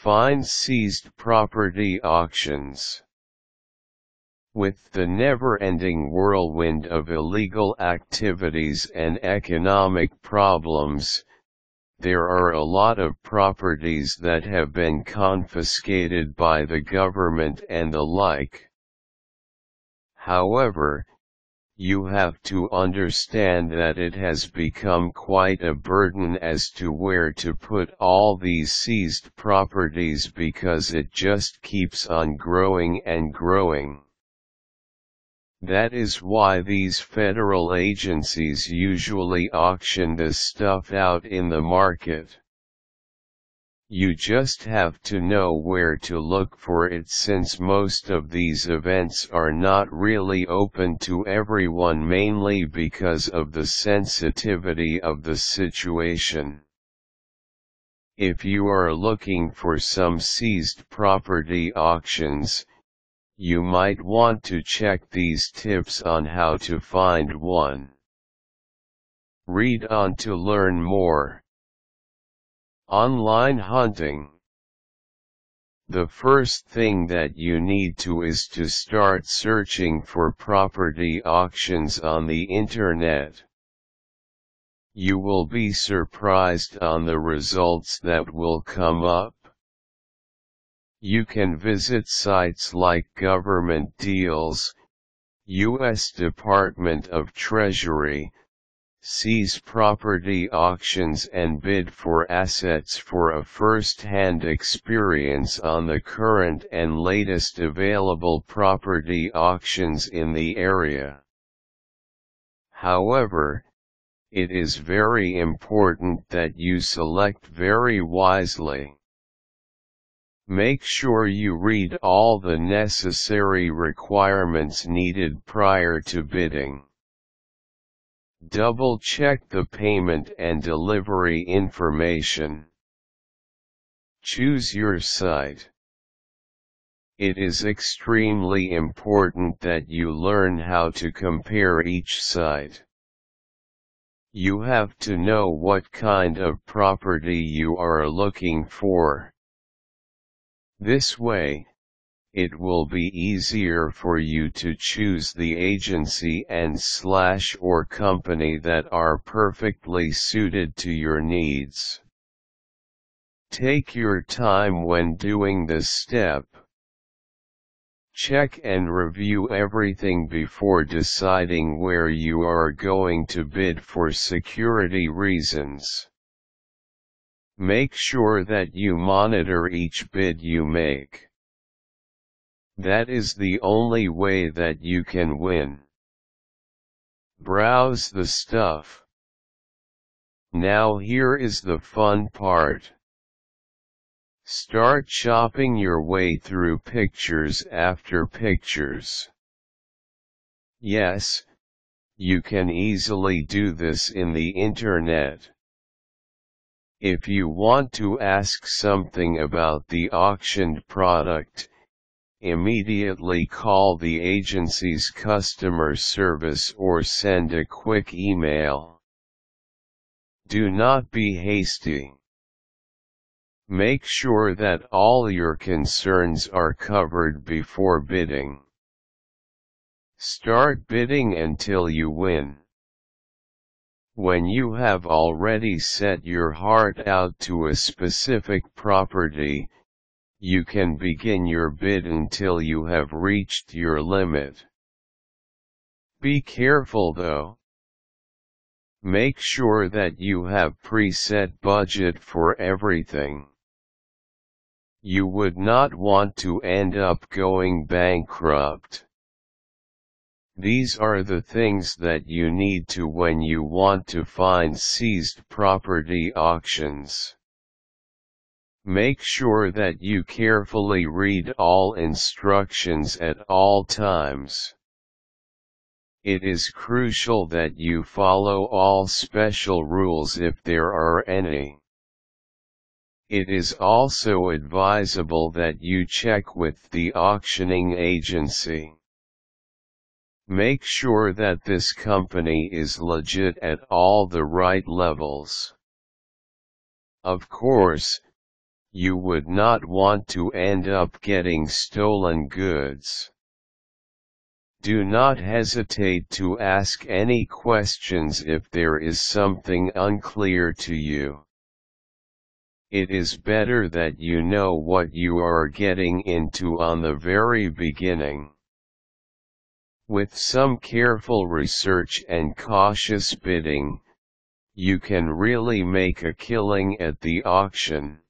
Find seized property auctions. With the never-ending whirlwind of illegal activities and economic problems, there are a lot of properties that have been confiscated by the government and the like. However, you have to understand that it has become quite a burden as to where to put all these seized properties because it just keeps on growing and growing. That is why these federal agencies usually auction this stuff out in the market. You just have to know where to look for it, since most of these events are not really open to everyone, mainly because of the sensitivity of the situation. If you are looking for some seized property auctions, you might want to check these tips on how to find one. Read on to learn more. Online hunting. The first thing that you need to is to start searching for property auctions on the internet. You will be surprised on the results that will come up. You can visit sites like Government Deals, U.S. Department of Treasury, seize property auctions and bid for assets for a first-hand experience on the current and latest available property auctions in the area. However, it is very important that you select very wisely. Make sure you read all the necessary requirements needed prior to bidding. Double-check the payment and delivery information. Choose your site. It is extremely important that you learn how to compare each site. You have to know what kind of property you are looking for. This way, it will be easier for you to choose the agency and/or company that are perfectly suited to your needs. Take your time when doing this step. Check and review everything before deciding where you are going to bid for security reasons. Make sure that you monitor each bid you make. That is the only way that you can win. Browse the stuff. Now here is the fun part. Start shopping your way through pictures after pictures. Yes, you can easily do this in the internet. If you want to ask something about the auctioned product, immediately call the agency's customer service or send a quick email. Do not be hasty. Make sure that all your concerns are covered before bidding. Start bidding until you win. When you have already set your heart out to a specific property, you can begin your bid until you have reached your limit. Be careful though. Make sure that you have preset budget for everything. You would not want to end up going bankrupt. These are the things that you need to when you want to find seized property auctions. Make sure that you carefully read all instructions at all times. It is crucial that you follow all special rules if there are any. It is also advisable that you check with the auctioning agency. Make sure that this company is legit at all the right levels. Of course, you would not want to end up getting stolen goods. Do not hesitate to ask any questions if there is something unclear to you. It is better that you know what you are getting into on the very beginning. With some careful research and cautious bidding, you can really make a killing at the auction.